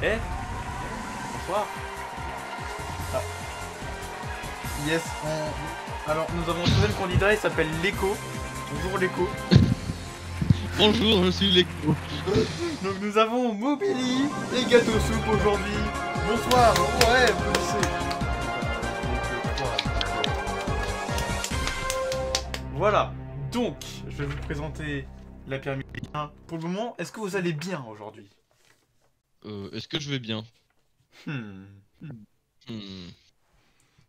Eh, bonsoir. Ah. Yes, alors nous avons trouvé le candidat, il s'appelle Léco. Bonjour Léco. Bonjour, je suis Léco. Donc nous avons Mobili et Gâteau Soupe aujourd'hui. Bonsoir. Ouais, applaudissez. Voilà, donc je vais vous présenter la pyramide. Pour le moment, est-ce que vous allez bien aujourd'hui? Est-ce que je vais bien?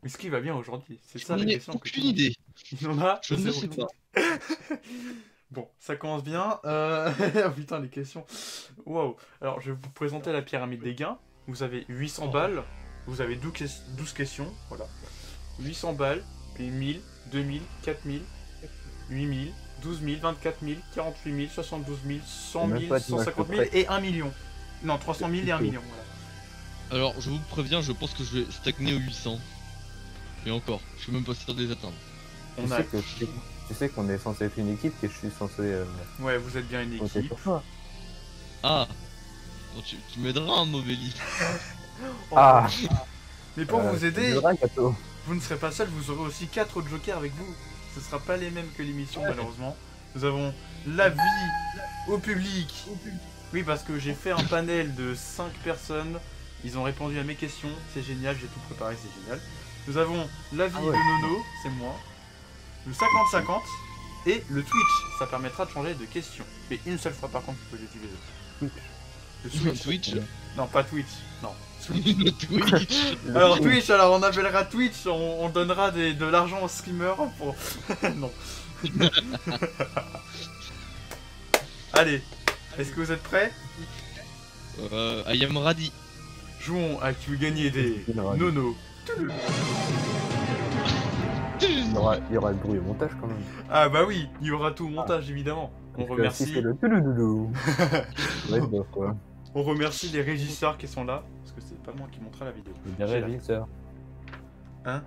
Est-ce qu'il va bien aujourd'hui? C'est ça la J'en ai question. aucune idée. Il en a Je ne zéro sais idée. pas. Bon, ça commence bien. Oh, putain, les questions. Waouh. Alors, je vais vous présenter la pyramide des gains. Vous avez 800 balles. Vous avez 12 questions. Voilà. 800 balles, puis 1000, 2000, 4000, 8000, 12 000, 24 000, 48 000, 72 000, 100 000, 150 000 et 1 million. Non, 300 000 et 1 million. Voilà. Alors, je vous préviens, je pense que je vais stagner aux 800. Et encore, je suis même pas sûr de les atteindre. Tu sais qu'on est censé être une équipe, que je suis censé... Ouais, vous êtes bien une équipe. Sur toi. Ah bon, tu m'aideras, Mobili. Oh. Ah Mais pour vous aider, Gâteau. vous ne serez pas seul, vous aurez aussi 4 jokers avec vous. Ce ne sera pas les mêmes que l'émission, malheureusement. Nous avons l'avis au public. Oui, parce que j'ai fait un panel de 5 personnes. Ils ont répondu à mes questions. C'est génial, j'ai tout préparé, c'est génial. Nous avons l'avis de Nono, c'est moi. Le 50-50. Et le Twitch, ça permettra de changer de question. Mais une seule fois, par contre, vous pouvez l'utiliser. Le Twitch. Non, pas Twitch. Non. Le Twitch. Alors Twitch, alors on appellera Twitch, on donnera de l'argent aux streamers pour... non. Allez, est-ce que vous êtes prêts? I am ready. Jouons à qui veut gagner des nono. Il y aura le bruit au montage quand même. Ah bah oui, il y aura tout au montage évidemment. On remercie... Si le toulouloulou. Ouais, bof, quoi. On remercie les régisseurs qui sont là, parce que c'est pas moi qui montrerai la vidéo. Des régisseurs. Hein?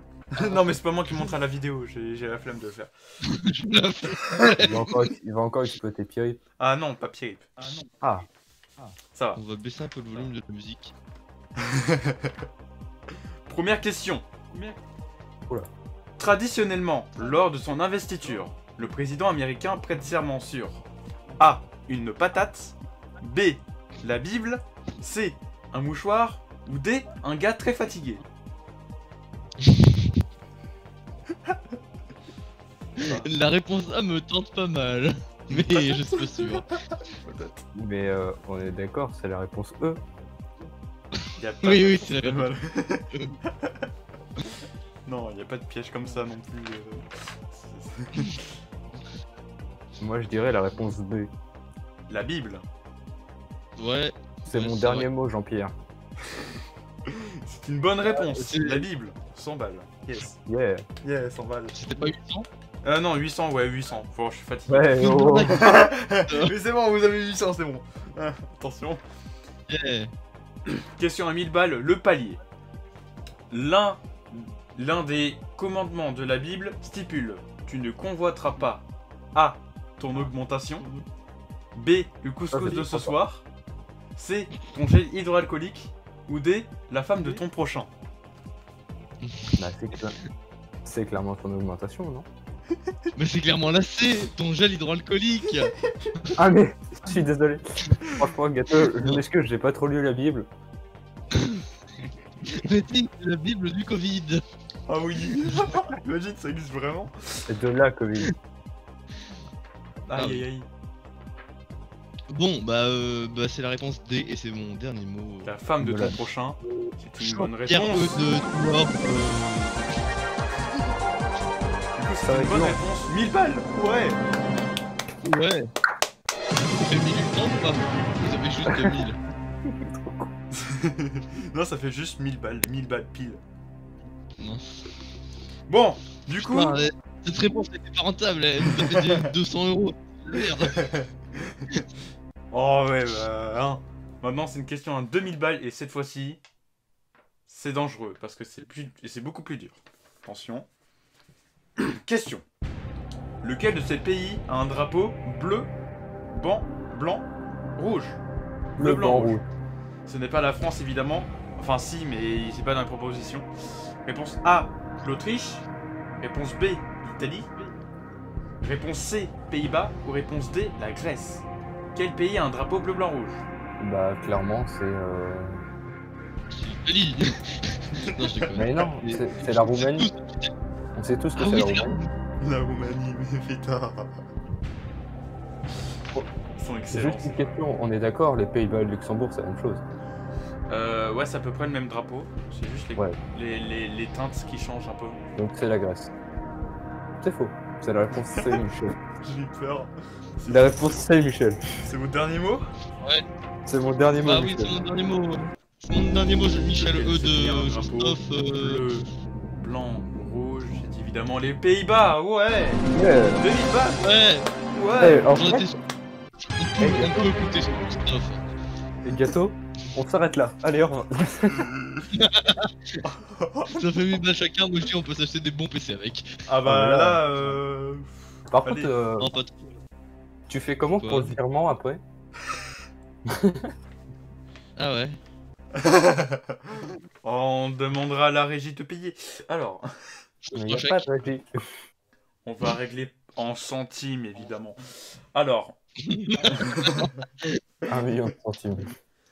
Non mais c'est pas moi qui monterai la vidéo, j'ai la flemme de le faire. Il va encore exploiter Pierre. Ah non, pas Pierre. Ah. Ça va. On va baisser un peu le volume de la musique. Première question. Oula. Traditionnellement, lors de son investiture, le président américain prête serment sur A. Une patate, B. La Bible, C. Un mouchoir ou D. Un gars très fatigué. La réponse A me tente pas mal. Mais je suis pas sûr. Mais on est d'accord, c'est la réponse E. Y a pas Oui, de- oui, c'est la réponse. Non, il n'y a pas de piège comme ça non plus. Moi je dirais la réponse B. La Bible. Ouais. C'est Ouais, mon c'est dernier vrai. mot, Jean-Pierre. C'est une bonne réponse. c'est- La Bible. 100 balles. Yes. Yeah. Yeah, 100 balles. C'était pas 800? Non, 800, ouais, 800. Bon, je suis fatigué. Ouais, oh. Mais c'est bon, vous avez 800, c'est bon. Ah, attention. Yeah. Question à 1000 balles, le palier. L'un des commandements de la Bible stipule: tu ne convoiteras pas A. ton augmentation, B. le couscous de ce soir, C. ton gel hydroalcoolique, ou D. la femme de ton prochain. Bah, c'est clairement ton augmentation, non? Mais c'est clairement la C, ton gel hydroalcoolique. Ah mais, je suis désolé. Franchement, Gâteau, je m'excuse, j'ai pas trop lu la Bible. Mais c'est la Bible du Covid. Ah oui. Imagine, ça existe vraiment. C'est de là, Covid. Aïe aïe aïe. Bon, c'est la réponse D et c'est mon dernier mot. La femme de ton Voilà. prochain. C'est une bonne Pierre réponse. de Tour, Du coup, Ça c'est va une être bonne long. réponse. 1000 balles. Ouais. ouais. Ça fait 1800 ou pas? Ça fait juste 2000. Non, ça fait juste 1000 balles. 1000 balles pile. Non. Bon, du coup... Putain, cette réponse était pas rentable, elle nous a fait 200 euros. Merde. Oh ouais, bah... Hein. Maintenant, c'est une question à 2000 balles, et cette fois-ci, c'est dangereux, parce que c'est beaucoup plus dur. Attention. Question. Lequel de ces pays a un drapeau bleu, blanc, rouge? Bleu, blanc, rouge. Ce n'est pas la France évidemment. Enfin si, mais c'est pas dans la proposition. Réponse A, l'Autriche. Réponse B, l'Italie. Réponse C, Pays-Bas. Ou réponse D, la Grèce. Quel pays a un drapeau bleu, blanc, rouge? Bah, clairement, c'est. C'est l'Italie. Non, je déconne. Mais non, c'est la Roumanie. On sait tous que Ah c'est oui, la c'est la Roumanie. La Roumanie, mais putain. Ils sont C'est excellents. juste une question, on est d'accord, les Pays-Bas et le Luxembourg, c'est la même chose. Ouais, c'est à peu près le même drapeau. C'est juste Ouais. les teintes qui changent un peu. Donc c'est la Grèce. C'est faux. C'est la réponse C, Michel. J'ai peur. La réponse C, Michel. C'est votre dernier mot? C'est mon dernier mot, Ah oui, Michel. c'est mon dernier mot. C'est mon dernier mot, Michel E C'est bien un de drapeau Christophe. bleu, blanc, rouge. J'ai dit évidemment les Pays-Bas. Ouais. Yeah. 2000 balles. Ouais, Ouais. En j'en fait, étais sûr. On peut écouter sur Christophe. les gâteaux, on s'arrête là. Allez, au revoir. Ça fait 1000 balles chacun, moi je dis on peut s'acheter des bons PC avec. Ah bah Ah, voilà. là. Par Allez. contre, Non, pas trop. tu fais comment Quoi pour le virement après? Ah ouais. On demandera à la régie de payer. Alors, Il Sur n'y a chèque. pas de régie. on va régler en centimes évidemment. Alors, 1 million de centimes.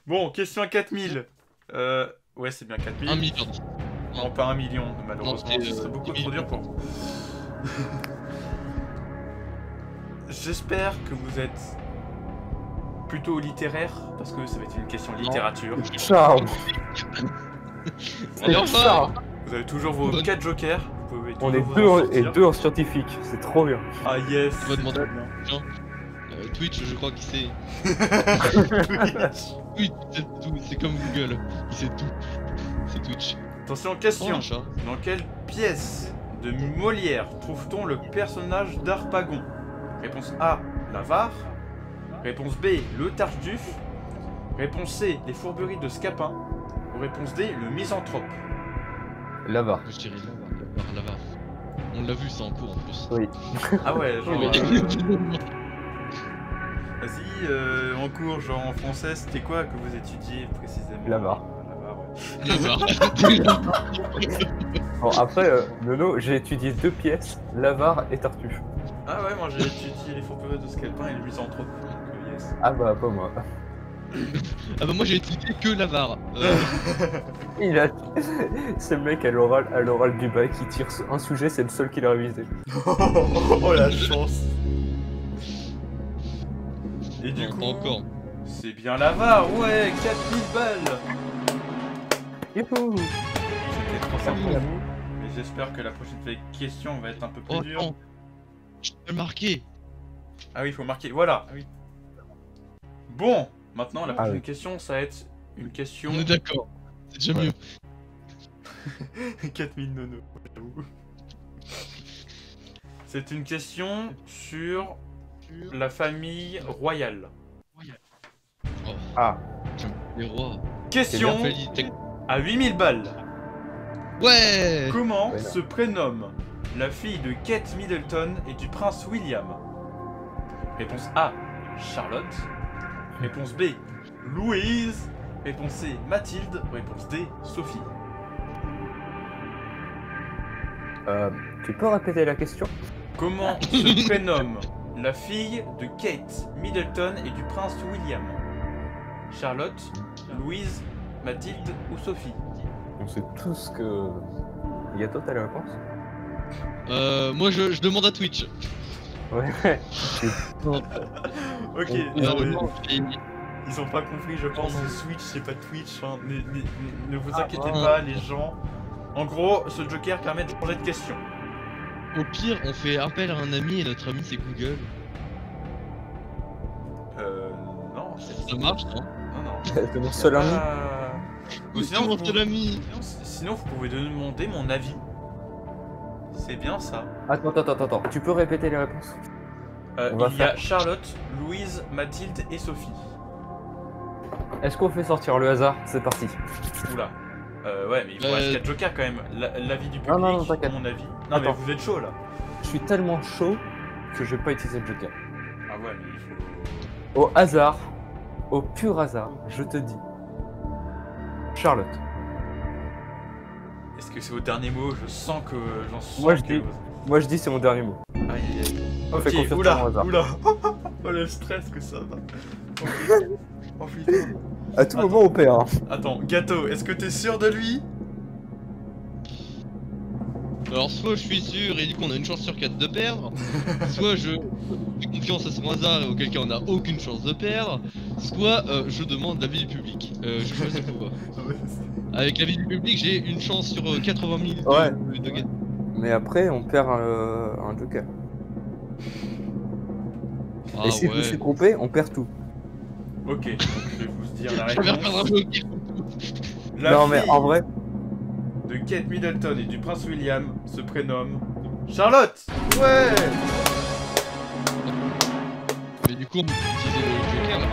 bon, question à 4000. Ouais, c'est bien 4000. 1 million. Non, pas 1 million, malheureusement. Non, c'est, Ce serait beaucoup 10 trop dur 000. pour vous. J'espère que vous êtes plutôt littéraire, parce que ça va être une question littérature. Ciao. Allez, au revoir. Vous avez toujours vos 4 jokers. Vous pouvez On toujours est vous deux en et sortir. deux en scientifique, c'est trop bien. Ah yes. On va demander. Très bien. Twitch, je crois qu'il sait. Oui. Twitch, c'est tout. C'est comme Google. Il sait tout. C'est Twitch. Attention, Oh, question. un chat. Dans quelle pièce de Molière trouve-t-on le personnage d'Harpagon? Réponse A, l'avare. Réponse B, le Tartuffe. Réponse C, les fourberies de Scapin. Ou réponse D, le misanthrope. Là-bas. Je dirais Lavar. On l'a vu ça en cours en plus. Oui. Ah ouais, genre. Oui, Vas-y, en cours, genre en français, c'était quoi que vous étudiez précisément? L'avare. L'avare, ouais. Lavar. Bon, après, Nono, j'ai étudié 2 pièces, l'avare et Tartuffe. Ah ouais, moi j'ai étudié les fourberies de Scapin et le misanthrope. Donc, yes. Ah bah, pas moi. Ah bah moi j'ai étudié que Lavar. Il a... C'est le mec à l'oral du bac qui tire un sujet, c'est le seul qu'il a révisé. Oh la chance. Et du Non, coup, pas encore. c'est bien l'avare, ouais, 4000 balles. Youhou. C'était trop sympa. Mais j'espère que la prochaine question va être un peu plus Oh dure. non. Je peux le marquer. Ah oui, il faut marquer, voilà. Ah oui. Bon, maintenant la Ah prochaine oui. question, ça va être une question... On est d'accord. C'est déjà Ouais. mieux. 4000 nono, j'avoue. C'est une question sur la famille royale. Oh, Ah, les rois. Question Qualité. à 8000 balles. Ouais. Comment Ouais, non. se prénomme la fille de Kate Middleton et du prince William? Réponse A, Charlotte. Réponse B, Louise. Réponse C, Mathilde. Réponse D, Sophie. tu peux répéter la question? Comment se prénomme la fille de Kate Middleton et du prince William? Charlotte, Louise, Mathilde ou Sophie? On sait tous que... Gâteau, t'as la réponse? Moi je demande à Twitch. Ouais. Ok, non, mais ils ont pas compris, je pense, c'est Switch, c'est pas Twitch. Hein. Ne vous inquiétez pas, les gens. En gros, ce joker permet de changer de question. Au pire, on fait appel à un ami et notre ami c'est Google. Non, Ça marche, non? Non. C'est mon seul ami. Ou C'est sinon, mon vous seul ami. sinon, vous pouvez demander mon avis. C'est bien ça. Attends. Tu peux répéter les réponses? On va Il y a faire- Charlotte, Louise, Mathilde et Sophie. Est-ce qu'on fait sortir le hasard? C'est parti. Oula. Ouais, mais il vous reste 4 jokers quand même. L'avis du public, Non, t'inquiète. mon avis. Non, mais Attends. vous êtes chaud là. Je suis tellement chaud que je vais pas utiliser le joker. Ah ouais, mais il faut. Au hasard, au pur hasard, je te dis Charlotte. Est-ce que c'est votre dernier mot? Je sens que j'en sens Moi, je que... dis- Moi je dis c'est mon dernier mot. Aïe, aïe, aïe. On fait Ok, confiance à mon oula, hasard. oula. Oh le stress que ça va. Oh putain. À tout Attends. moment on perd. Hein. Attends, Gâteau, est-ce que t'es sûr de lui? Alors soit je suis sûr et du coup on a une chance sur 4 de perdre, soit je fais confiance à son hasard et auquel cas on n'a aucune chance de perdre, soit je demande l'avis du public. Je choisis quoi. Avec l'avis du public j'ai une chance sur 80 000 Ouais. de gagner. Mais après on perd un joker. Ah Et si je me ouais. suis trompé, on perd tout. Ok, donc je vais vous dire la Je vais perdre un réponse. joker. La Non mais fille en vrai, de Kate Middleton et du prince William se prénomme Charlotte. Ouais. Mais du coup on peut utiliser le joker là.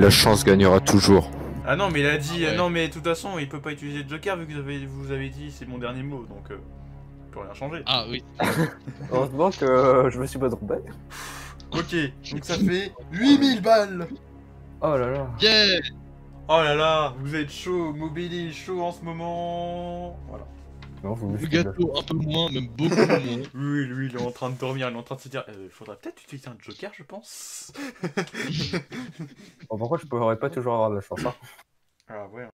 la chance gagnera toujours. Ah non mais il a dit Ouais. non mais de toute façon il peut pas utiliser de joker vu que vous avez dit c'est mon dernier mot donc on peut rien changer. Ah oui. Heureusement que je me suis pas trompé. Ok, donc ça fait 8000 balles. Oh là là. Yeah. Oh là là, vous êtes chaud, Mobili chaud en ce moment. Voilà. Non, vous me Le faites de la- gâteau un peu moins, même beaucoup moins. Oui, lui il est en train de dormir, il est en train de se dire faudrait peut-être utiliser un joker je pense. Bon, pourquoi je pourrais pas toujours avoir de la chance hein. Ah ouais.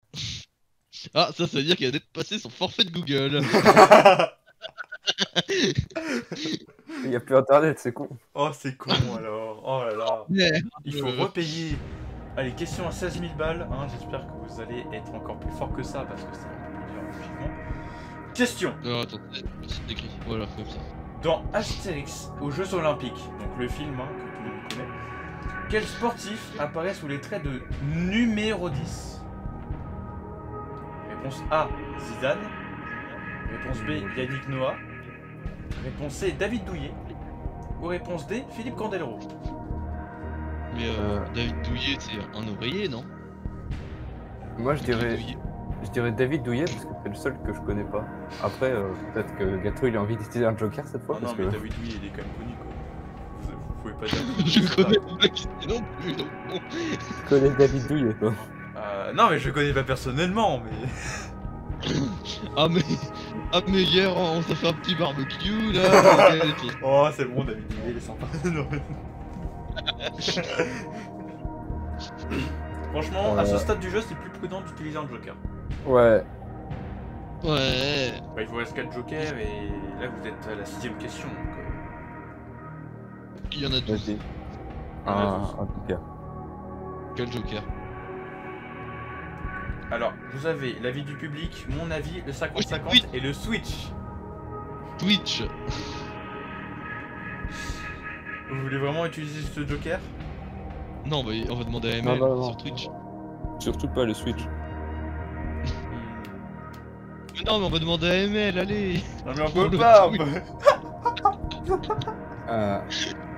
Ah ça veut dire qu'il a dépassé son forfait de Google. Il y a plus internet, c'est con. Oh c'est con alors, oh là là. Yeah. Il faut repayer. Allez, question à 16 000 balles. Hein. J'espère que vous allez être encore plus fort que ça parce que c'est un peu plus dur logiquement. Question. Non attends, c'est écrit. Voilà, comme ça. Dans Astérix aux Jeux Olympiques, donc le film hein, que tout le monde connaît, quel sportif apparaît sous les traits de numéro 10? Réponse A, Zidane. Réponse B, Yannick Noah. Réponse C, David Douillet. Ou réponse D, Philippe Candeloro. Mais David Douillet, c'est un ouvrier, non? Moi je dirais, Douillet. David Douillet parce que c'est le seul que je connais pas. Après, peut-être que Gâteau il a envie d'utiliser un joker cette fois Ah non, parce mais que David Douillet il est quand même connu quoi. Vous pouvez pas dire. Je connais pas qui c'est non plus, donc bon. je connais David Douillet toi. Non, mais je le connais pas personnellement, mais. Ah mais hier on s'est fait un petit barbecue là. Oh, c'est bon, David Douillet il est sympa. Non, mais- Franchement, à ce stade du jeu, c'est plus prudent d'utiliser un joker. Ouais. Ouais. Bah, il vous reste 4 jokers et là vous êtes à la 6ème question. Donc, Il y en a 12. Vas-y. On a Un tous. joker. Quel joker? Alors, vous avez l'avis du public, mon avis, le 50-50 Oui. et le switch. Twitch. Vous voulez vraiment utiliser ce joker? Non, bah on va demander à Non, ML non, non. sur Twitch. Surtout pas le Switch. Mais non, mais on va demander à ML, allez. Non, mais on Pour peut le pas! switch.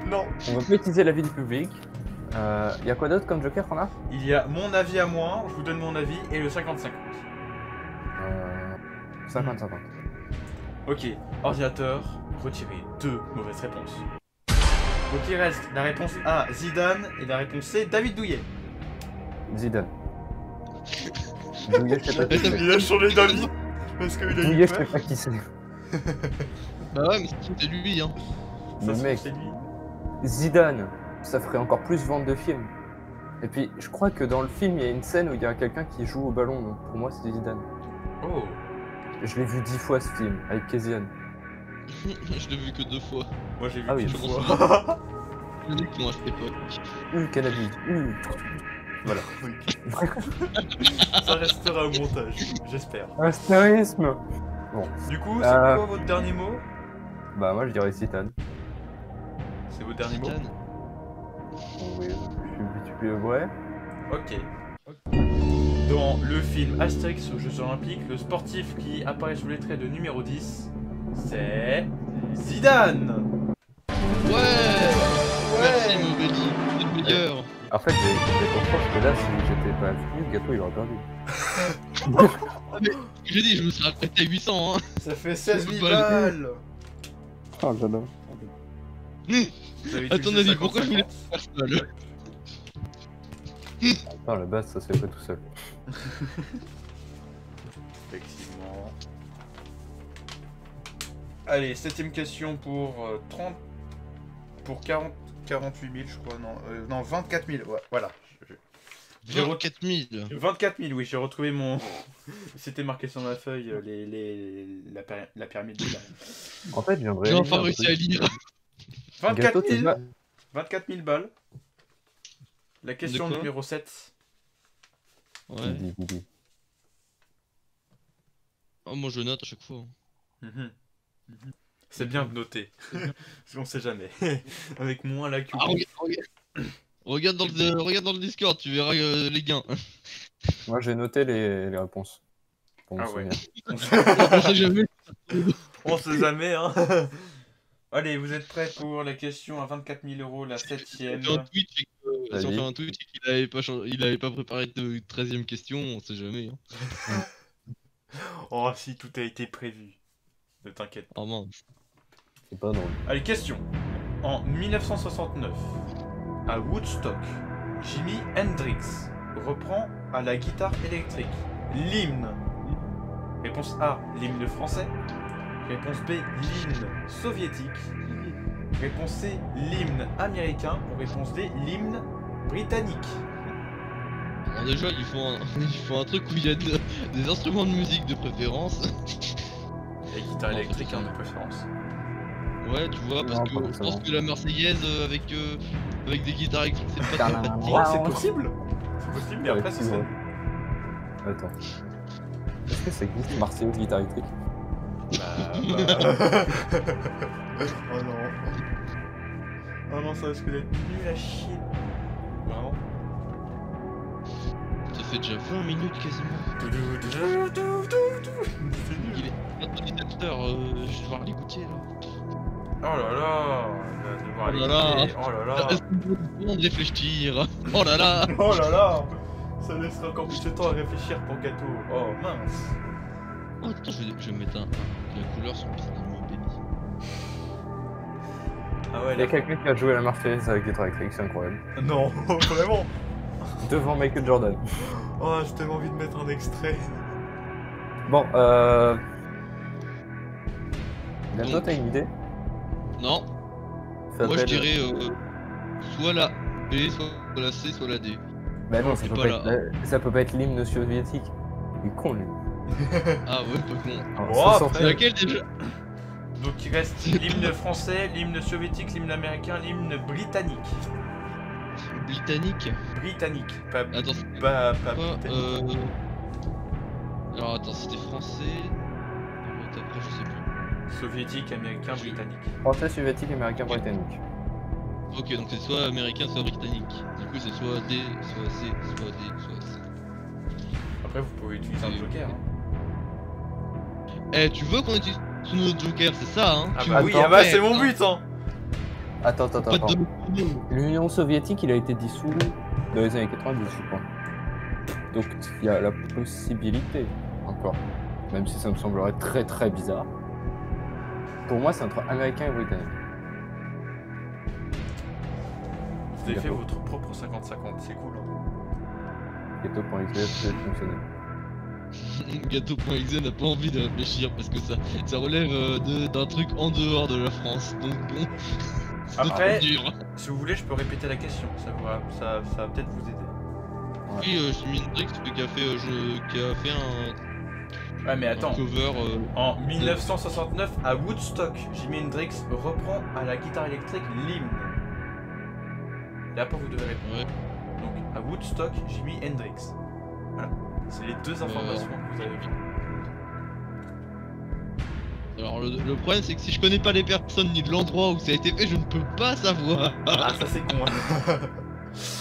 Non! On va pas utiliser l'avis du public. Y a quoi d'autre comme joker qu'on a? Il y a mon avis à moi, je vous donne mon avis, et le 50-50. 50-50. Ok, ordinateur, retirez 2 mauvaises réponses. Donc il reste la réponse A, Zidane, et la réponse C, David Douillet. Zidane. Douillet, je sais pas qui c'est. Il a changé d'avis parce qu'il a eu Douillet, je peur. sais pas qui c'est. Bah ouais, mais c'est lui, hein. Ça Le se mec. trouve, c'est lui. Zidane, ça ferait encore plus vendre de films. Et puis, je crois que dans le film, il y a une scène où il y a quelqu'un qui joue au ballon, donc pour moi, c'est Zidane. Oh, Je l'ai vu 10 fois ce film, avec Kézian. Je l'ai vu que 2 fois. moi j'ai vu Ah oui, une je fois. Je l'ai vu que moi à cette époque. Cannabis. Voilà. Ça restera au montage, j'espère. Astérisme. Du coup, c'est Euh. quoi votre dernier mot? Bah, moi, je dirais Zidane. C'est votre dernier mot? Zidane. Oui, tu peux, ouais. Ok. Dans le film Astérix aux Jeux Olympiques, le sportif qui apparaît sous les traits de numéro 10, c'est Zidane. Ouais. Merci Mobelli, c'est le meilleur. En fait, j'ai compris que là, si j'étais pas venu, Gâteau, il aurait perdu. J'ai dit, je me serais arrêté à 800, hein. Ça fait 16 000 Balles. balles. Oh, j'adore. Vous avez À ton utilisé avis, pourquoi je 50-50? voulais faire seul? Attends, la base, ça se fait pas tout seul. effectivement. Allez, 7ème question pour 48 000, je crois, non, 24 000, ouais, voilà. J'ai 24 000. 24 000, oui, j'ai retrouvé mon... C'était marqué sur ma feuille, la pyramide de En fait, je viens de J'ai réaliser enfin un réussi truc. à lire. 24 000, Gâteau, 24 000 balles. La question De quoi numéro 7. Ouais. Dis. Oh, moi je note à chaque fois. C'est bien de noter, parce qu'on sait jamais. Avec moins la queue. Ah, regarde dans le Discord, tu verras les gains. Moi, j'ai noté les réponses. Pour me Ah ouais. souvenir. On sait jamais. On sait jamais, hein. Allez, vous êtes prêts pour la question à 24 000 €, la Si on 7ème. fait un tweet et que- si on Vas-y. fait un tweet et qu'il avait pas préparé de 13ème question, on sait jamais. Hein. Oh si, tout a été prévu. Ne t'inquiète pas. Oh mince. C'est pas drôle. Allez, question. En 1969, à Woodstock, Jimi Hendrix reprend à la guitare électrique l'hymne. Réponse A, l'hymne français. Réponse B, l'hymne soviétique. Réponse C, l'hymne américain. Ou réponse D, l'hymne britannique. Alors déjà, il faut un truc où il y a des instruments de musique de préférence. La guitare électrique, hein, de préférence. Ouais, tu vois, parce Non, que pas je pense forcément. que la Marseillaise avec des guitares électriques, c'est pas sympathique. Ouais, c'est possible. C'est possible, mais après, Ouais, ce serait... Attends. Est-ce que ça existe Marseillaise guitare électrique? Oh non. Oh non, ça risque d'être nul à chier. Vraiment. Ça fait déjà 20 minutes quasiment. C'est nul. Il est bientôt 17h, je vais devoir l'écouter là. Oh là là. On va devoir Oh là là. l'écouter. Oh là là. Est-ce qu'on peut le temps de réfléchir? Oh là là. Oh là là. Ça laissera encore plus de temps à réfléchir pour Gâteau. Oh mince. Oh, attends, je vais mettre la couleur sur le piston de mon baby. Ah ouais, Il y a là. quelqu'un qui a joué la Marseillaise avec guitare électrique, c'est incroyable. Non, vraiment. Devant Michael Jordan. Oh, j'ai tellement envie de mettre un extrait. Bon, Gâteau, Donc- t'as une idée? Non, Ça moi je s'appelle- dirais soit la B, soit la C, soit la D. Bah non, Non, ça c'est peut, pas pas là. être, ça peut pas être l'hymne soviétique. Il est con, lui. Ah ouais, pas con. Alors, Oh, ça sort- après- C'est laquelle déjà? Donc il reste l'hymne français, l'hymne soviétique, l'hymne américain, l'hymne britannique. Britannique. Britannique, pas, Attends, c'est pas quoi britannique. Alors attends, c'était français. L'autre après, je sais plus. Soviétique, américain, britannique. Français, soviétique, américain, britannique. Ok, donc c'est soit américain, soit britannique. Du coup, c'est soit D, soit C, soit D, soit C. Après, vous pouvez utiliser un joker. Hein. Eh, tu veux qu'on utilise tous nos jokers, c'est ça, hein? Ah Tu bah veux oui, attends, ah bah faire, c'est mon hein. but, hein. Attends. Pas de L'Union soviétique, il a été dissous dans les années 90, je crois. Donc il y a la possibilité, encore, même si ça me semblerait très très bizarre. Pour moi, c'est entre américain et britannique. Vous avez fait D'accord. votre propre 50-50, c'est cool. Hein. Ghetto.exe, peut fonctionner. Gâteau.exe n'a pas envie de réfléchir parce que ça relève d'un truc en dehors de la France. Donc bon, c'est Après- trop dur. Si vous voulez, je peux répéter la question, ça va peut-être vous aider. Oui, Jimi Hendrix qui a fait Ouais, mais un attends. cover. En 1969, à Woodstock, Jimi Hendrix reprend à la guitare électrique l'hymne. Et après, vous devez répondre. Ouais. Donc, à Woodstock, Jimi Hendrix. Voilà. C'est les deux informations que vous avez vues. Alors le problème c'est que si je connais pas les personnes ni de l'endroit où ça a été fait, je ne peux pas savoir. Ah, ça c'est con. Hein.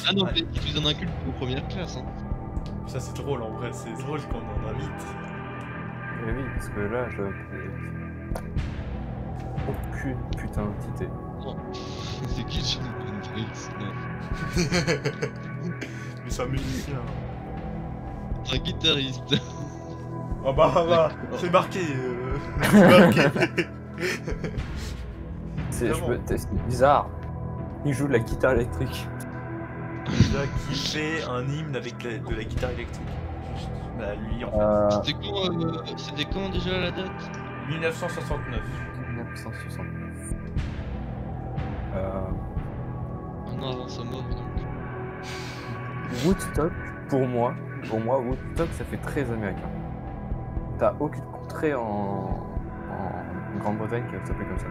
Ah non, Ouais. mais tu es en inculte aux premières classes. Hein. Ça c'est drôle en vrai, c'est drôle qu'on en invite. Et oui, parce que là, je. Aucune putain d'entité. C'est qui Jimi Hendrix? Non. Mais c'est un musicien. Un guitariste. Oh bah, D'accord. c'est marqué. C'est marqué. C'est bizarre. Il joue de la guitare électrique. Déjà qui fait un hymne avec de la guitare électrique. Juste. Bah lui en fait. C'était quand déjà la date? 1969. 1969. Un an avant sa mort donc. Woodstock, pour moi, Woodstock, ça fait très américain. T'as aucune contrée en Grande-Bretagne qui va s'appeler comme ça.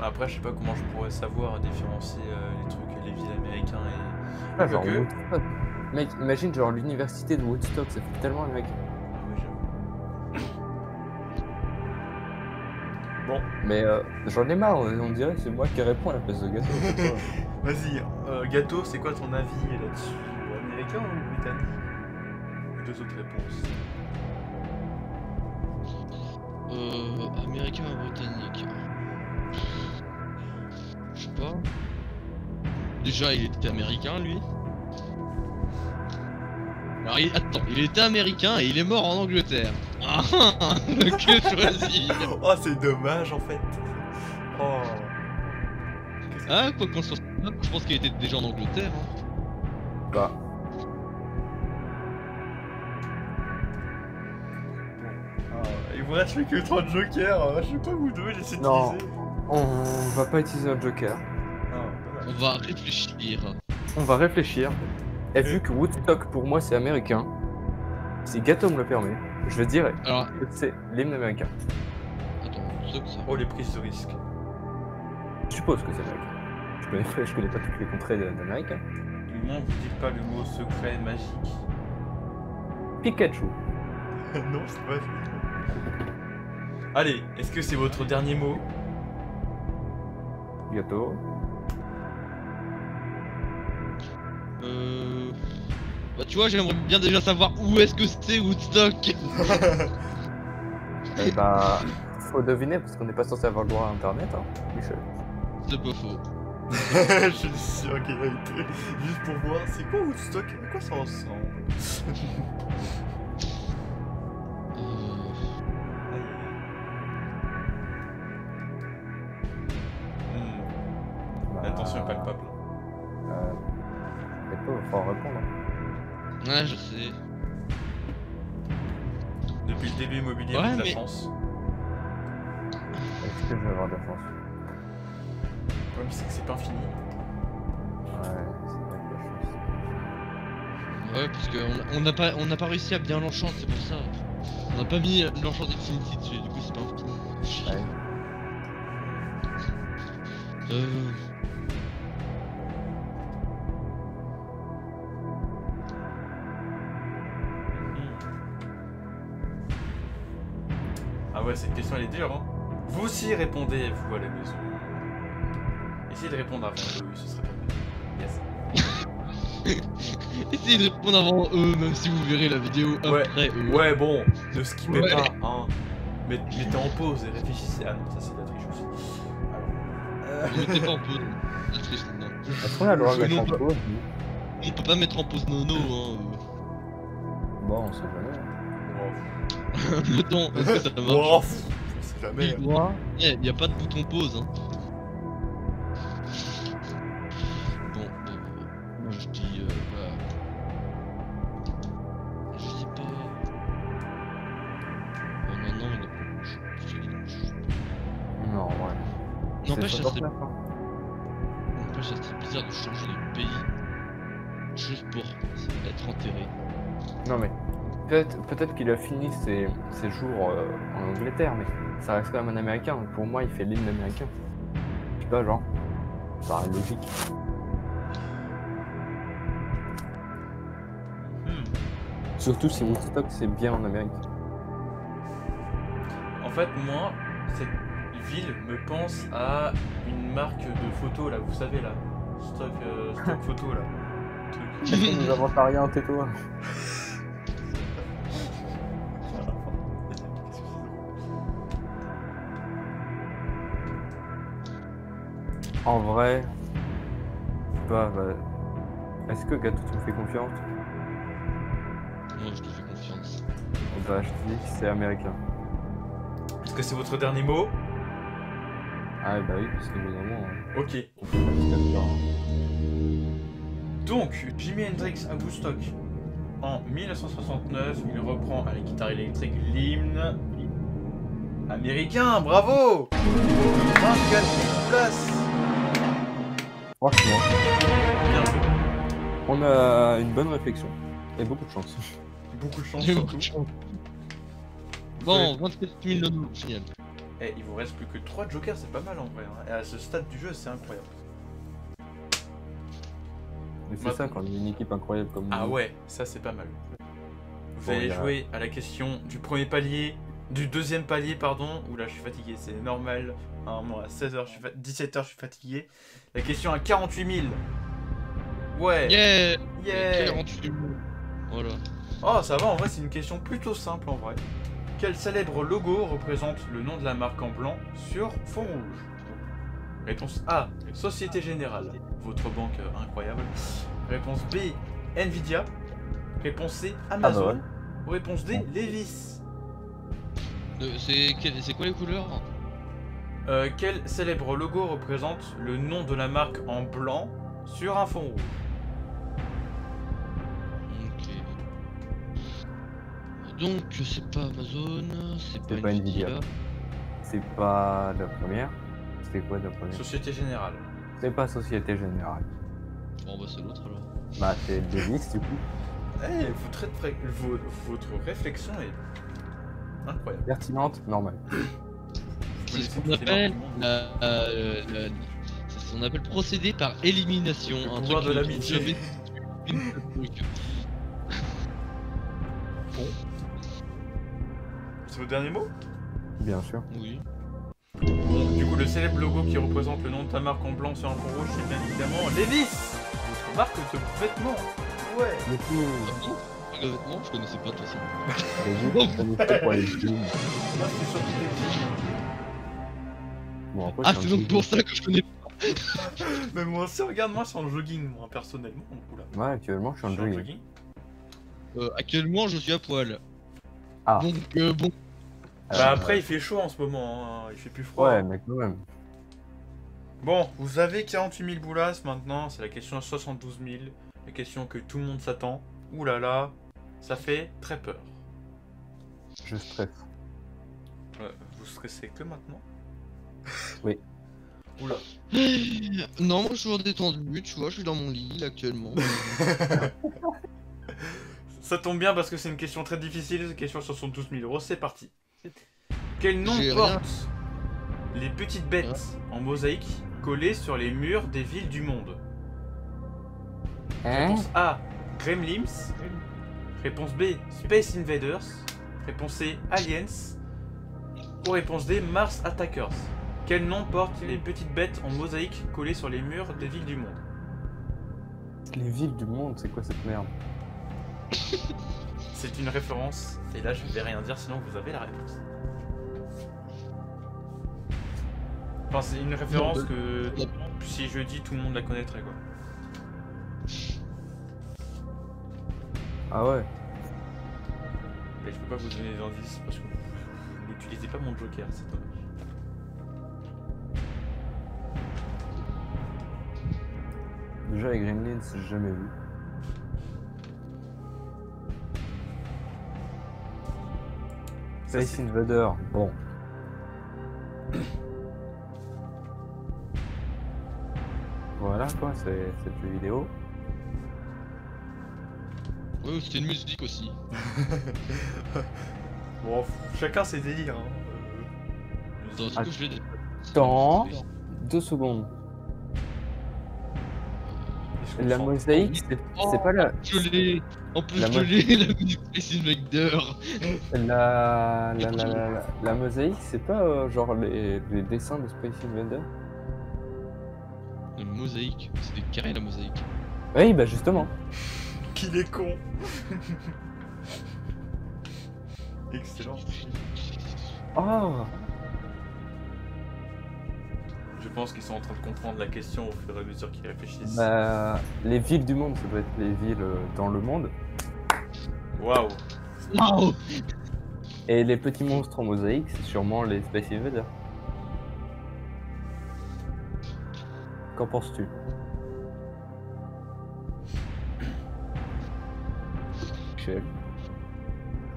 Après, je sais pas comment je pourrais savoir différencier les trucs, les villes américains et. Ah, genre que- Woodstock. Mec, imagine genre l'université de Woodstock, ça fait tellement américain. Ah oui, j'avoue. Bon, Mais j'en ai marre, on dirait que c'est moi qui réponds à la place de Gâteau. c'est toi. vas-y, Gâteau, c'est quoi ton avis là-dessus? Américain ou britannique? Deux autres réponses. Américain ou britannique? Je sais pas. Déjà, il était américain, lui. Alors, attends, il était américain et il est mort en Angleterre. Ah, que choisir? Oh, c'est dommage en fait. Oh. Ah, quoi qu'on soit, je pense qu'il était déjà en Angleterre. Hein. Bah, Il vous reste plus que 30 jokers. Je sais pas vous deux, j'essaie Non. d'utiliser. on va pas utiliser un joker. On va réfléchir. On va réfléchir. Et vu que Woodstock pour moi c'est américain, si Gâteau me le permet, je dirais Alors, que c'est l'hymne américain. attends, c'est que ça. Oh, les prises de risque. Je suppose que c'est américain. Je connais pas toutes les contrées d'Amérique. Du moins, vous dites pas le mot secret magique. Pikachu. Non, c'est pas vrai. Allez, est-ce que c'est votre dernier mot? Gâteau. Bah tu vois, j'aimerais bien déjà savoir où est-ce que c'est Woodstock. Et bah, faut deviner parce qu'on n'est pas censé avoir le droit à internet, hein, Michel. C'est pas faux. Je suis sûr qu'il a été. Juste pour voir, c'est quoi Woodstock? À quoi ça ressemble? L'intention est palpable. Gâteau, il va falloir répondre. Hein. Ouais, je sais. Depuis le début immobilier, Ouais, avec la mais- chance. Est-ce que je vais avoir de la chance? Le problème, c'est que c'est pas infini. Ouais, c'est vrai que la chance. Ouais, parce qu'on n'a pas réussi à bien l'enchanter, c'est pour ça. On n'a pas mis l'enchant Infinity dessus, du coup c'est pas un Ouais. Ah ouais, cette question elle est dure, hein. Vous aussi répondez, vous à la maison. Essayez de répondre avant eux, ce serait pas mal. Yes. Essayez de répondre avant eux, même si vous verrez la vidéo Ouais. après eux. Ouais, bon, ne skippez Ouais. pas, hein. Mettez en pause et réfléchissez. Ah non, ça c'est de la triche aussi. Alors. Ne mettez pas en pause. La triche, non. Est-ce qu'on a le droit de Je mettre en non- pause? On peut pas mettre en pause Nono, hein. Bon, on sait jamais. Le temps, est-ce que ça marche? Wow, je sais jamais. Oui. Moi, Y a pas de bouton pause, hein. Bon, moi je dis je dis pas. Oh non, non, il est pas rouge. Je dis rouge. non, ouais. N'empêche, ça serait 69, hein. n'empêche, ça serait bizarre de changer de pays juste pour être enterré. Non mais peut-être qu'il a fini ses jours en Angleterre, mais ça reste quand même un américain. Donc pour moi, il fait l'hymne américain. Je sais pas, genre. Ça paraît logique. Surtout si Woodstock c'est bien en Amérique. En fait, moi, cette ville me pense à une marque de photos là, vous savez là. Stock photo là. Truc. Nous avons rien en této. En vrai, bah, est-ce que Gâteau tu me fais confiance? Moi je te fais confiance. Bah je te dis que c'est américain. Est-ce que c'est votre dernier mot? Ah bah oui, parce que évidemment. Ok. On peut pas se faire peur. Donc, Jimi Hendrix à Woodstock. en 1969. Il reprend à la guitare électrique l'hymne américain. Bravo! 24 places. Franchement, Bien joué. on a une bonne réflexion et beaucoup de chance. Beaucoup de chance J'ai surtout. beaucoup de chance. Bon, 27 000 euros au final. Eh, il vous reste plus que 3 jokers, c'est pas mal en vrai. Hein. Et à ce stade du jeu, c'est incroyable. Mais c'est Maintenant- ça quand on est une équipe incroyable comme Ah nous. ouais, ça c'est pas mal. Vous Bon, allez il y a- jouer à la question du premier palier, du deuxième palier, pardon. Oula, je suis fatigué, c'est normal. À 16h, 17h, je suis fatigué. La question à 48 000. Ouais. Yeah, Yeah. 48 000. Voilà. Oh, ça va, en vrai, c'est une question plutôt simple en vrai. Quel célèbre logo représente le nom de la marque en blanc sur fond rouge? Réponse A, Société Générale, votre banque incroyable. Réponse B, Nvidia. Réponse C, Amazon. Ah bah ouais. Ou réponse D, Levi's. C'est quoi les couleurs? Quel célèbre logo représente le nom de la marque en blanc sur un fond rouge? Ok. Donc c'est pas Amazon, c'est C'est pas pas Nvidia. Nvidia. C'est pas la première. C'était quoi la première? Société Générale. C'est pas Société Générale. Bon bah c'est l'autre alors. Bah c'est Levi's du coup. Eh, votre réflexion est incroyable. Pertinente, normal. C'est ce qu'on appelle c'est ce qu'on appelle procédé par élimination. Le Un pouvoir truc de qui- l'amitié. C'est votre dernier mot? Bien sûr. Oui. Bon, du coup, le célèbre logo qui représente le nom de ta marque en blanc sur un fond rouge, c'est bien évidemment Levi's, votre marque de vêtements. Ouais. Du coup, Ah bon? Le vêtement, je connaissais pas de toute façon. Levi's, on est fait pour les jeans. Moi, c'est surtout des jeans. Bon, après, Ah c'est un c'est donc jean. pour ça que je connais. Mais moi aussi, regarde-moi, je suis en jogging, moi, personnellement. Oula. Ouais, actuellement, je suis en jogging. jogging. Actuellement je suis à poil. Ah. Donc bon. Bah après, il fait chaud en ce moment, hein. Il fait plus froid. Ouais, mais quand même. Bon, vous avez 48 000 boulasses maintenant, c'est la question à 72 000. La question que tout le monde s'attend. Ouh là là, ça fait très peur. Je stresse. Vous stressez que maintenant? Oui. Oula. Non, moi je suis toujours détendu, tu vois, je suis dans mon lit là, actuellement. Ça tombe bien parce que c'est une question très difficile, c'est question à 72 000 euros, c'est parti. Quel nom J'ai portent les petites bêtes en mosaïque collées sur les murs des villes du monde? Hein? Réponse A, Gremlins. Réponse B, Space Invaders. Réponse C, Aliens. Ou réponse D, Mars Attackers. Quel nom portent les petites bêtes en mosaïque collées sur les murs des villes du monde? Les villes du monde, c'est quoi cette merde? C'est une référence, et là je vais rien dire sinon vous avez la réponse. Enfin, c'est une référence Non, que si je dis tout le monde la connaîtrait quoi. Ah ouais. Mais je peux pas vous donner des indices parce que vous n'utilisez pas mon joker, c'est dommage. Déjà, les Gremlins, j'ai jamais vu. Ça, Space c'est- Invader, bon. Voilà quoi, c'est cette vidéo. Ouais, c'était une musique aussi. Bon, chacun ses délires. Hein. Attends, est-ce que je l'ai dit? Attends, 2 secondes. Est-ce qu'on La sent- mosaïque, c'est pas la. Je l'ai. En plus, La je mo- l'ai, la musique Space Invader. La mosaïque, c'est pas genre les dessins de Space Invader? Une mosaïque, c'est des carrés la mosaïque. Oui, bah justement. Qu'il est con. Excellent. Oh, Je pense qu'ils sont en train de comprendre la question au fur et à mesure qu'ils réfléchissent. bah, les villes du monde, ça doit être les villes dans le monde. Waouh. Waouh. Et les petits monstres en mosaïque, c'est sûrement les Space Invaders. Qu'en penses-tu? sexuel.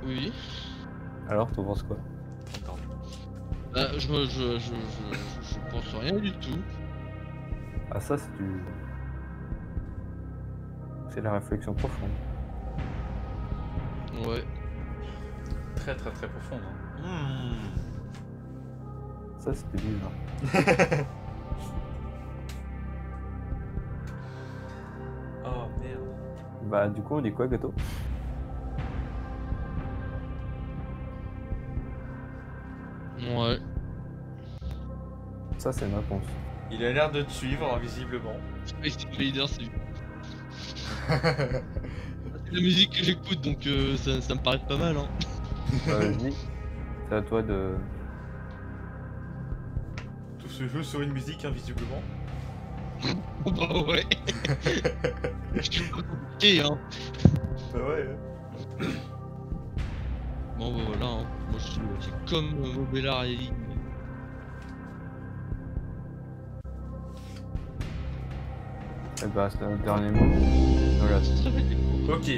Oui. Alors, tu penses quoi? Bah, je pense rien du tout. Ah, ça, c'est du. C'est la réflexion profonde. Ouais. Très très très profonde. Hein. Ça, c'était bizarre. Oh merde. Bah, du coup, on dit quoi, Gâteau? Ouais. Ça, c'est une réponse. Il a l'air de te suivre, visiblement. Space Invader, c'est la musique que j'écoute, donc ça me paraît pas mal. Hein. Bah, vas-y. C'est à toi de. Tout se joue sur une musique, invisiblement. Bah ouais. Je suis pas compliqué, hein. Bah ouais. Bon bah voilà, hein. Moi je suis c'est comme Mobella et Lynn. Eh bah, c'est le dernier mot. Voilà. Ok.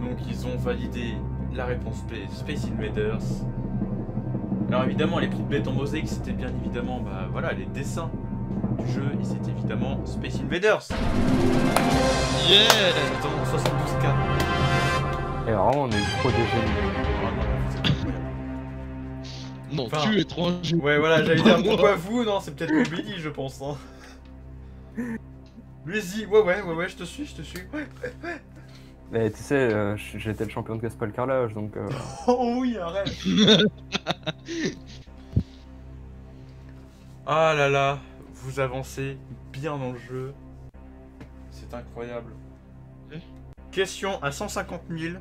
Donc ils ont validé la réponse B, Space Invaders. Alors évidemment, les petites bêtes en mosaïque, c'était bien évidemment, bah voilà, les dessins du jeu, et c'était évidemment Space Invaders. Yeah. Attends, 72K. Et vraiment, on est trop dégelés. Non, Enfin, tu es étranger. Ouais, voilà, j'allais dire pourquoi vous? Non, c'est peut-être pour Billy, je pense. Hein. Vas-y, ouais, je te suis. Ouais. Mais tu sais, j'étais le champion de Gaspard Carrelage, donc. Oh oui, arrête. Ah là là, vous avancez bien dans le jeu. C'est incroyable. Question à 150 000.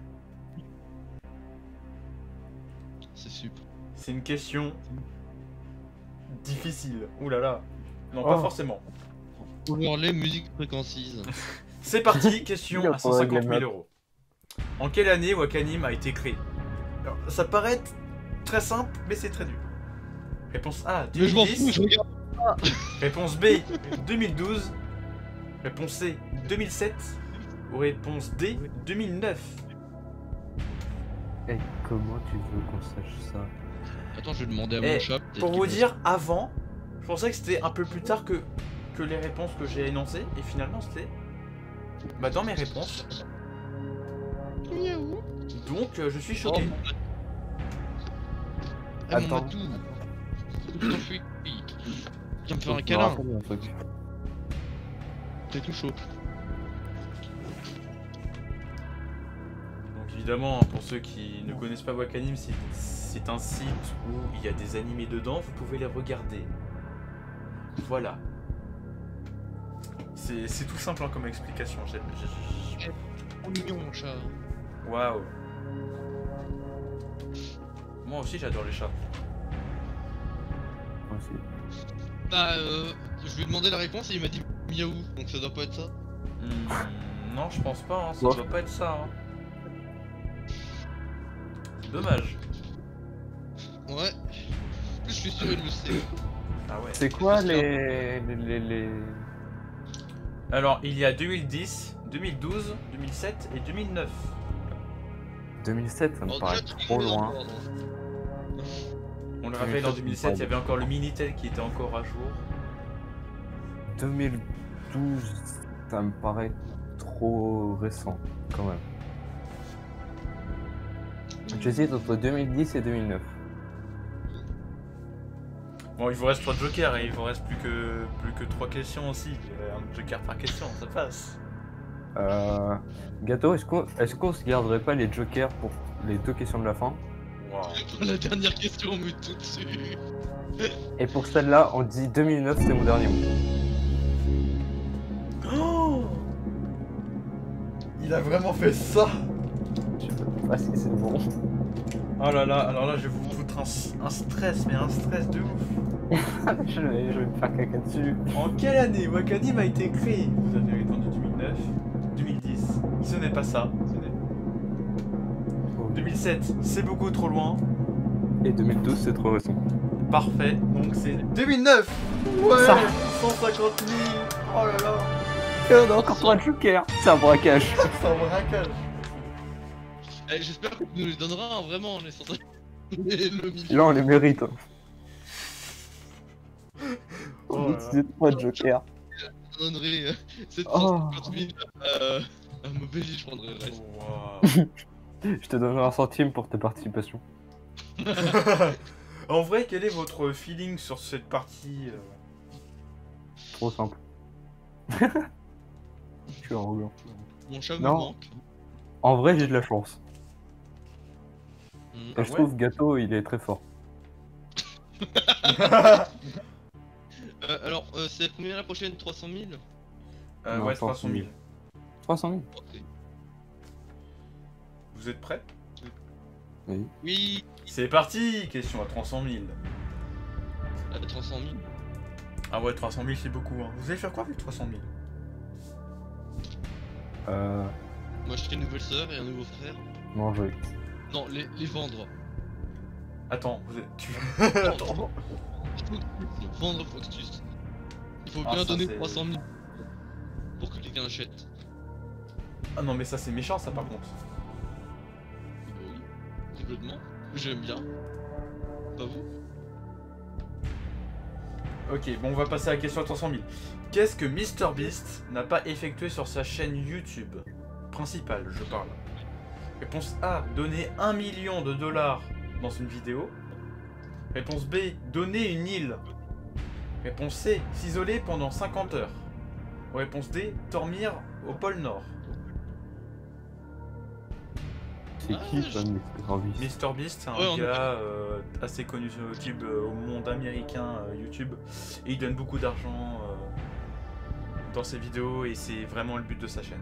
C'est super. C'est une question difficile. Ouh là là. Non, Oh. pas forcément. Overlay musique fréquencise. C'est parti, question Il a à pas 150 000 réglé euros. En quelle année Wakanim a été créé? Alors, ça paraît très simple, mais c'est très dur. Réponse A, Mais je m'en 2010. fous, je regarde. Réponse B, 2012. Réponse C, 2007. Ou réponse D, 2009. Et comment tu veux qu'on sache ça? Attends, je vais demander à Eh, mon chat. peut-être Pour qu'il vous va- dire, avant, je pensais que c'était un peu plus tard que les réponses que j'ai énoncées. Et finalement, c'était bah, dans mes réponses. Miaou. Donc, je suis Oh, choqué. mon Ah, mon Attends. matou. Je t'enfuis. Viens me faire un Faut que je me câlin. rappelle un truc. T'es tout chaud. Donc évidemment, pour ceux qui ne connaissent pas Wakanim, c'est un site où il y a des animés dedans, vous pouvez les regarder. Voilà. C'est tout simple hein, comme explication. Oh mignon mon chat. Waouh. Moi aussi j'adore les chats. Moi aussi. Bah je lui ai demandé la réponse et il m'a dit miaou, donc ça doit pas être ça. Non, je pense pas, hein, ça Bon. doit pas être ça. Hein. Dommage. Ouais. En plus je suis sûr il le sait. Ah ouais. C'est quoi c'est les... Alors, il y a 2010, 2012, 2007 et 2009. 2007, ça me Oh, paraît déjà, trop loin. On le rappelle, en 2007, 2007, il y avait encore le Minitel qui était encore à jour. 2012, ça me paraît trop récent, quand même. J'hésite entre 2010 et 2009. Bon, il vous reste 3 jokers et il vous reste plus que 3 questions aussi. Un joker par question, ça passe. Gâteau, est-ce qu'on se garderait pas les jokers pour les 2 questions de la fin? Waouh. La dernière question on met tout dessus. Et pour celle-là, on dit 2009, c'est mon dernier mot. Oh, il a vraiment fait ça. Je sais pas si c'est bon. Oh là là, alors là, je vais vous foutre un stress, mais un stress de ouf. je vais me faire caca dessus. En quelle année Wakanim a été créé? Vous avez répondu 2009, 2010. Ce n'est pas ça. 2007, c'est beaucoup trop loin. Et 2012, c'est trop récent. Parfait, donc c'est 2009. Ouais, Ça. 150 000. Oh là là, Et on a encore 3 jokers. C'est un braquage. c'est un braquage. J'espère que tu nous les donneras, hein, vraiment, les 100 le million. Là, on les mérite. Hein. Oh On là là. utilisait 3 jokers. Je donnerai Oh. 750 000 à Mobili, je prendrai le reste. Waouh. Je te donnerai un centime pour ta participation. En vrai, quel est votre feeling sur cette partie Trop simple. Je suis arrogant. Mon chat me Non. manque. En vrai, j'ai de la chance. Mm. Et Ah je ouais trouve Gâteau, il est très fort. Alors, c'est combien la prochaine? 300 000? Non, Ouais, 300 000. 300 000. Ok. Vous êtes prêts? Oui. Oui, C'est parti. Question à 300 000. 300 000. Ah ouais, 300 000 c'est beaucoup. Hein. Vous allez faire quoi avec 300 000? Moi, j'ai une nouvelle sœur et un nouveau frère. Manger. Non, les vendre. Attends, vous êtes... tu... Non, Attends. Vendre Foxtus. Il faut Ah, bien ça, donner c'est- 300 000 pour que quelqu'un achète. Ah non mais ça c'est méchant ça par contre. Oui, complètement. J'aime bien. Pas vous? Ok, bon on va passer à la question à 300 000. Qu'est-ce que MrBeast n'a pas effectué sur sa chaîne YouTube principale, je parle. Réponse A, donner 1 million de dollars dans une vidéo. Réponse B, donner une île. Réponse C, s'isoler pendant 50 heures. Ou réponse D, dormir au pôle Nord. C'est Ah, qui ça, MrBeast? MrBeast, c'est un Ouais, on- gars assez connu sur YouTube, au monde américain YouTube. Et il donne beaucoup d'argent dans ses vidéos et c'est vraiment le but de sa chaîne.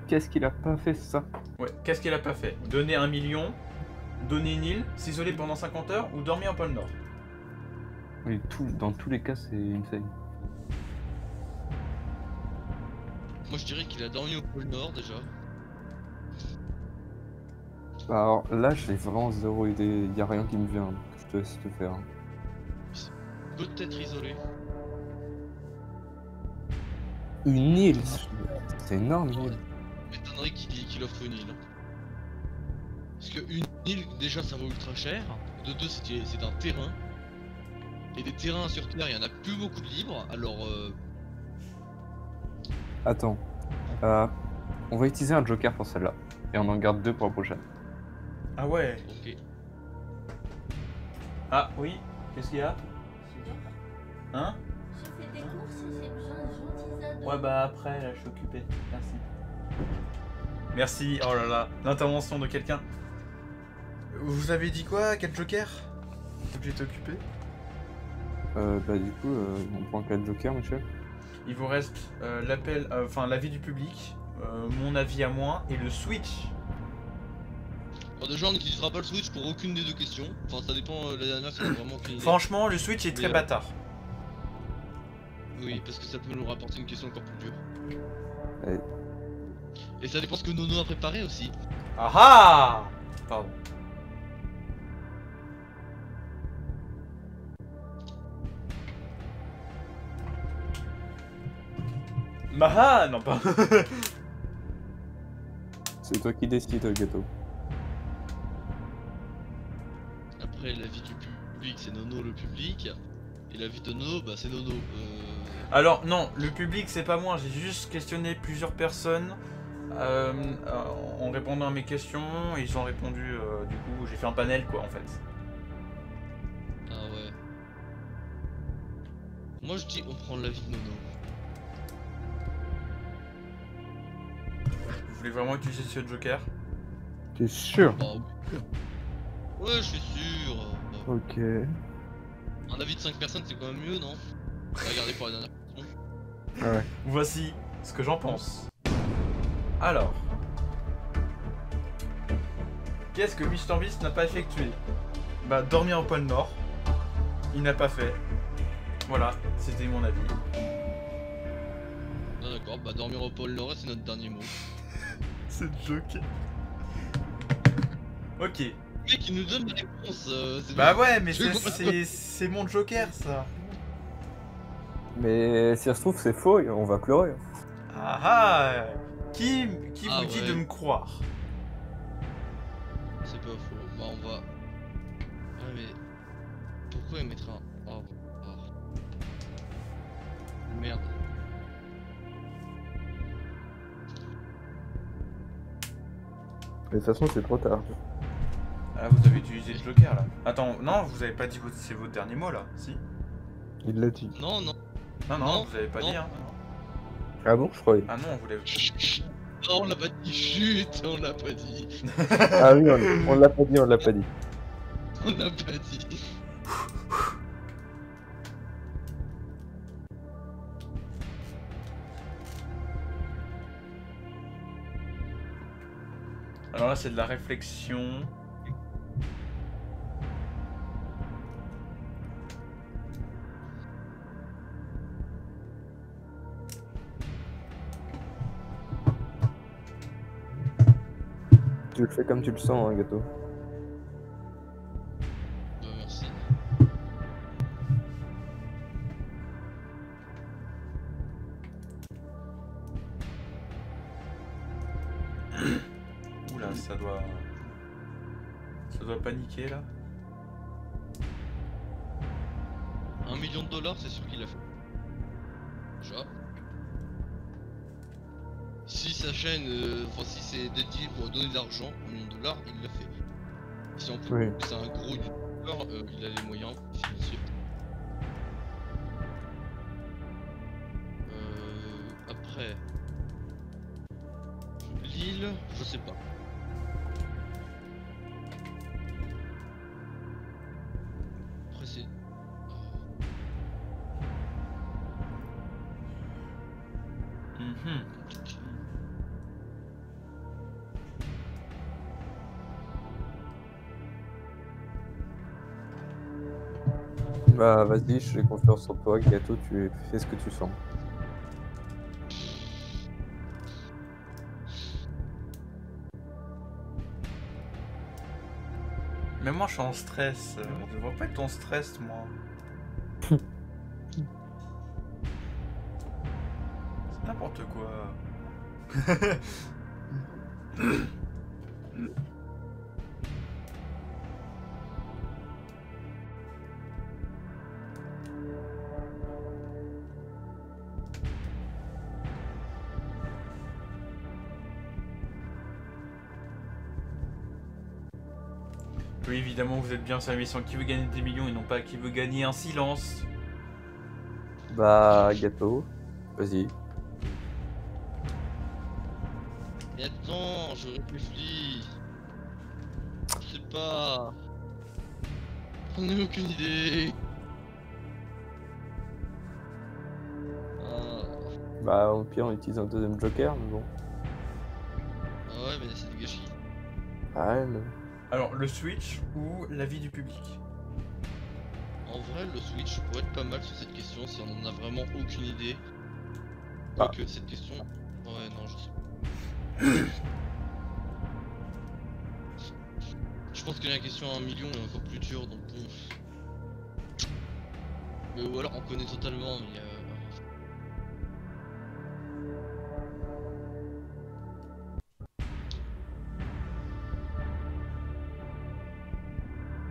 Qu'est-ce qu'il a pas fait ça? Ouais, qu'est-ce qu'il a pas fait? Donner 1 million, donner une île, s'isoler pendant 50 heures ou dormir au pôle Nord? Oui, dans tous les cas, c'est insane. Moi, je dirais qu'il a dormi au pôle Nord déjà. Alors là, j'ai vraiment zéro idée. Y a rien qui me vient. Donc je te laisse te faire. Peut-être isolé. Une île? C'est énorme, une île. M'étonnerait qu'il offre une île. Parce que une île, déjà, ça vaut ultra cher. De deux, c'est un terrain. Et des terrains sur Terre, il y en a plus beaucoup de libres. Alors, Attends. On va utiliser un joker pour celle-là. Et on en garde 2 pour la prochaine. Ah ouais. ok. Ah oui, qu'est-ce qu'il y a? Hein? J'ai fait des courses et j'ai besoin de gentils ados. Ouais bah après, là je suis occupé. Merci. Merci, oh là là, l'intervention de quelqu'un. Vous avez dit quoi? Quel joker? Faut que j'étais occupé. Bah du coup, on prend 4 jokers, Michel. Il vous reste l'appel, enfin l'avis du public, mon avis à moi et le switch. Bon, déjà, on n'utilisera pas le Switch pour aucune des deux questions. Enfin, ça dépend, la dernière, c'est vraiment aucune idée. Franchement, le switch est très Mais, bâtard. Oui, parce que ça peut nous rapporter une question encore plus dure. Ouais. Et ça dépend ce que Nono a préparé aussi. Ah ah! Pardon. Maha! Non pas. C'est toi qui décides, Gâteau. Après, l'avis du public, c'est Nono le public. Et l'avis de Nono, bah c'est Nono. Alors non, le public c'est pas moi, j'ai juste questionné plusieurs personnes en répondant à mes questions et ils ont répondu, du coup j'ai fait un panel quoi en fait. Ah ouais. Moi je dis on prend l'avis de Nono. Vous voulez vraiment utiliser ce joker? T'es sûr? Bah oui. Ouais, je suis sûr. Ok. Un avis de 5 personnes c'est quand même mieux, non? Regardez pour la dernière question. Ah ouais. Voici ce que j'en pense. Alors, qu'est-ce que MrBeast n'a pas effectué? Bah dormir au pôle Nord. Il n'a pas fait. Voilà, c'était mon avis. Ah d'accord, bah dormir au pôle Nord c'est notre dernier mot. C'est joker. Ok. Le mec il nous donne des réponses. C'est Bah bien. ouais, mais Je vais c'est mon joker ça. Mais si ça se trouve, c'est faux et on va pleurer. Ah ah. Qui Ah vous dit ouais. de me croire? pas faux. Bah on va... Ouais mais... Pourquoi il mettra un... Oh, oh. Merde. De toute façon, c'est trop tard. Ah, vous avez utilisé le joker là. Attends, non, vous avez pas dit c'est votre dernier mot là, si? Il l'a dit. Non, non. Non, non, Non, vous avez pas non. dit hein. Ah bon, je croyais. Ah non, vous l'avez. Chut. Non, on l'a pas dit. Chut, on l'a pas dit. Ah oui, on l'a pas dit, on l'a pas dit. On l'a pas dit. Alors là, c'est de la réflexion. Tu le fais comme tu le sens, hein, Gâteau. Merci. Oula, ça doit. Ça doit paniquer là. 1 million de dollars, c'est sûr qu'il l'a fait. Déjà. Si sa chaîne, enfin si c'est dédié pour donner de l'argent, 1 million de dollars, il l'a fait. Si en plus Oui. c'est un gros youtubeur, il a les moyens financiers. Après... Lille, je sais pas. Après c'est... Mhm. Bah vas-y, j'ai confiance en toi, Gâteau, tu fais ce que tu sens. Mais moi, je suis en stress. Je devrais pas être en stress, moi. C'est n'importe quoi. Oui, évidemment, vous êtes bien sur la mission qui veut gagner des millions et non pas qui veut gagner un silence. Bah, Gâteau, vas-y. Mais attends, je réfléchis. Je sais pas. J'en ai aucune idée. Ah, Bah, au pire, on utilise un deuxième joker, mais bon. ah ouais, mais c'est du gâchis. Ah, ouais, mais... Alors, le Switch ou l'avis du public? En vrai, le Switch pourrait être pas mal sur cette question si on en a vraiment aucune idée. Ah. Que cette question. Ouais, non, je sais pas. Je pense que la question à 1 million est encore plus dure, donc bon. Mais ou alors on connaît totalement, mais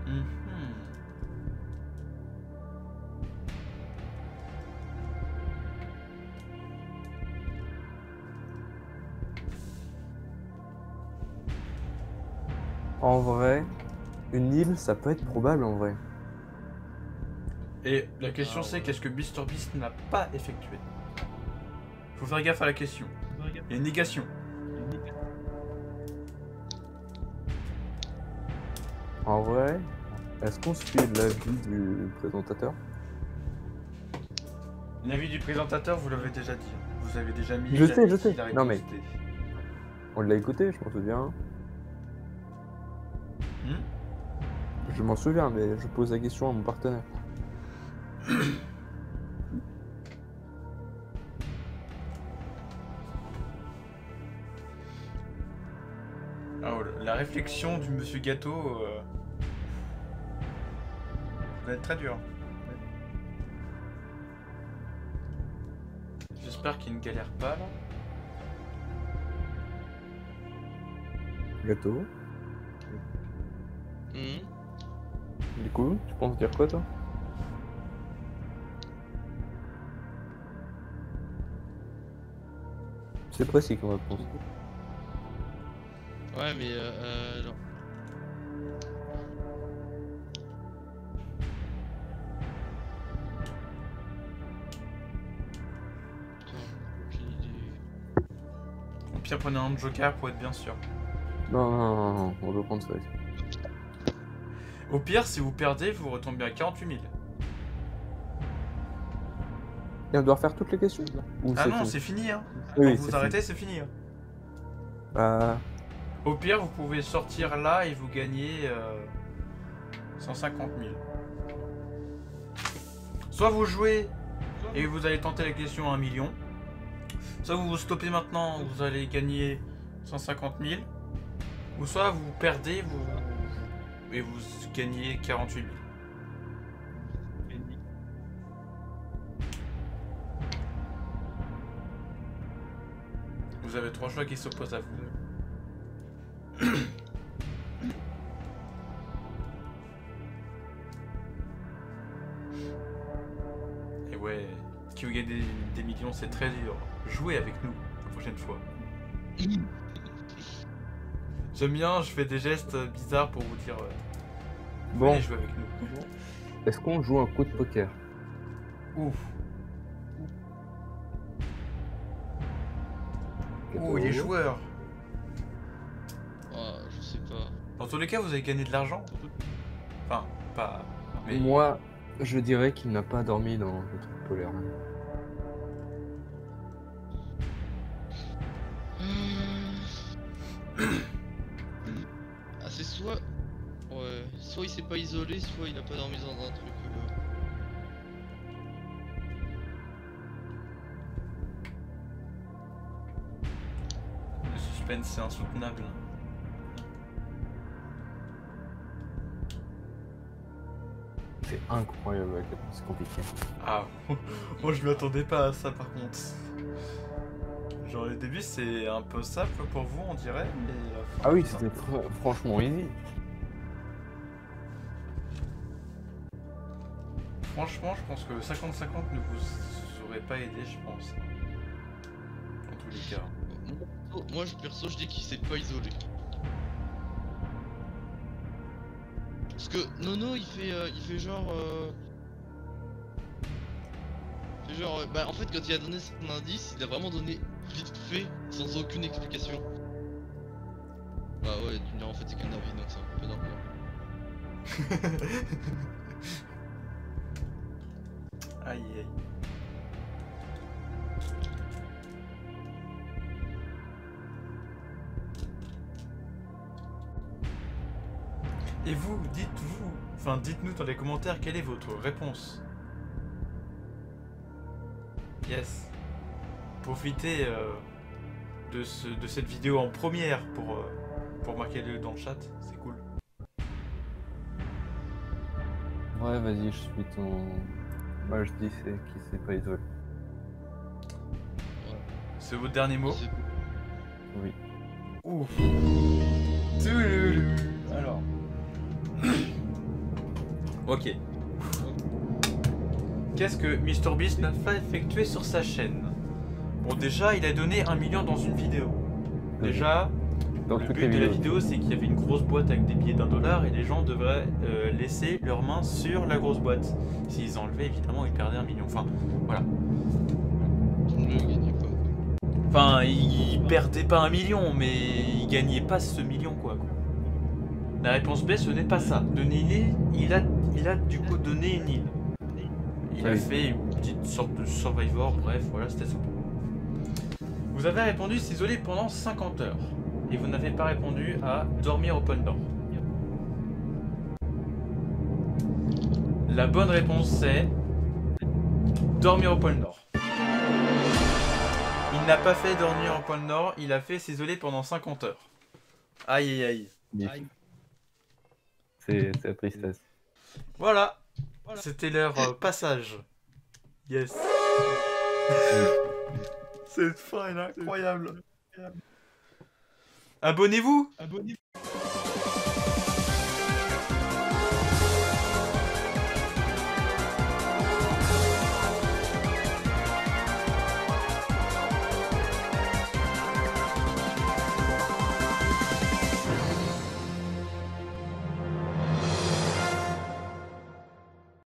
Mhm. En vrai, une île, ça peut être probable, en vrai. Et la question Ah, c'est ouais. qu'est-ce que MrBeast n'a pas effectué? Faut faire gaffe à la question. Il y a une négation. En vrai, est-ce qu'on suit l'avis du présentateur? L'avis du présentateur, vous l'avez déjà dit. Vous avez déjà mis. Je la sais, je liste, sais. il a Non, mais- riposté. On l'a écouté, je m'en souviens. Je m'en souviens, mais je pose la question à mon partenaire. Alors, la réflexion du monsieur Gâteau va être très dur. J'espère qu'il ne galère pas là. Gâteau. Du coup, tu penses dire quoi toi? C'est précis comme réponse. Ouais, mais non. Putain, aucune idée. Au pire, prenez un joker pour être bien sûr. Non, on veut prendre ça. Au pire, si vous perdez, vous retombez à 48 000. Et on doit refaire toutes les questions? Ou Ah non, fini c'est fini, hein. Oui, Quand oui, vous c'est arrêtez, c'est fini. Hein. fini. Au pire, vous pouvez sortir là et vous gagnez 150 000. Soit vous jouez et vous allez tenter la question à 1 million. Soit vous vous stoppez maintenant, vous allez gagner 150 000. Ou soit vous perdez et vous gagnez 48 000. Vous avez 3 choix qui s'opposent à vous. Et ouais, qui veut gagner des millions, c'est très dur. Jouez avec nous la prochaine fois. J'aime bien, je fais des gestes bizarres pour vous dire Bon, venez jouer avec nous. est-ce qu'on joue un coup de poker? Ouf. Oh, les joueurs. Ah, je sais pas. Dans tous les cas, vous avez gagné de l'argent. Enfin, pas... Mais... Moi, je dirais qu'il n'a pas dormi dans le truc polaire. Ah, c'est soit... Ouais, soit il s'est pas isolé, soit il a pas dormi dans un truc... Le suspense, c'est insoutenable. C'est incroyable à quel point c'est compliqué. Ah, moi je m'attendais pas à ça par contre. Genre les débuts c'est un peu simple pour vous on dirait, mais la fin, Ah oui, putain. c'était franchement easy. Franchement je pense que 50-50 ne vous aurait pas aidé je pense. En tous les cas. Moi, perso, je dis qu'il s'est pas isolé. Parce que Nono, il fait genre... Il fait genre... Bah, en fait, quand il a donné son indice, il a vraiment donné vite fait, sans aucune explication. Bah ouais, tu me diras, en fait, c'est qu'un avis, donc c'est un peu normal. Aïe aïe. Et vous, dites-nous dans les commentaires quelle est votre réponse. Yes. Profitez de cette vidéo en première pour marquer le dans le chat, c'est cool. Ouais, vas-y, je suis ton... Moi, je dis c'est qu'il s'est pas isolé. C'est votre dernier mot? Oui. Ouf. Alors. Ok. Qu'est-ce que MrBeast n'a pas effectué sur sa chaîne? Bon, déjà, il a donné 1 million dans une vidéo. Déjà, Dans le toutes but les de la vidéos. vidéo, c'est qu'il y avait une grosse boîte avec des billets d'1 $ et les gens devraient laisser leurs mains sur la grosse boîte. S'ils enlevaient, évidemment, ils perdaient 1 million. Enfin, voilà. Ne gagnez pas. Enfin, il perdait pas 1 million, mais il gagnait pas ce million, quoi. La réponse B, ce n'est pas ça. Donner une île, il a du coup donné une île. Il a Oui. fait une petite sorte de Survivor, bref, voilà, c'était sympa. Vous avez répondu s'isoler pendant 50 heures. Et vous n'avez pas répondu à dormir au Pôle Nord. La bonne réponse c'est dormir au Pôle Nord. Il n'a pas fait dormir au Pôle Nord, il a fait s'isoler pendant 50 heures. Aïe aïe aïe. C'est la tristesse. Voilà, c'était leur passage. Yes. Cette fin est incroyable. Abonnez-vous.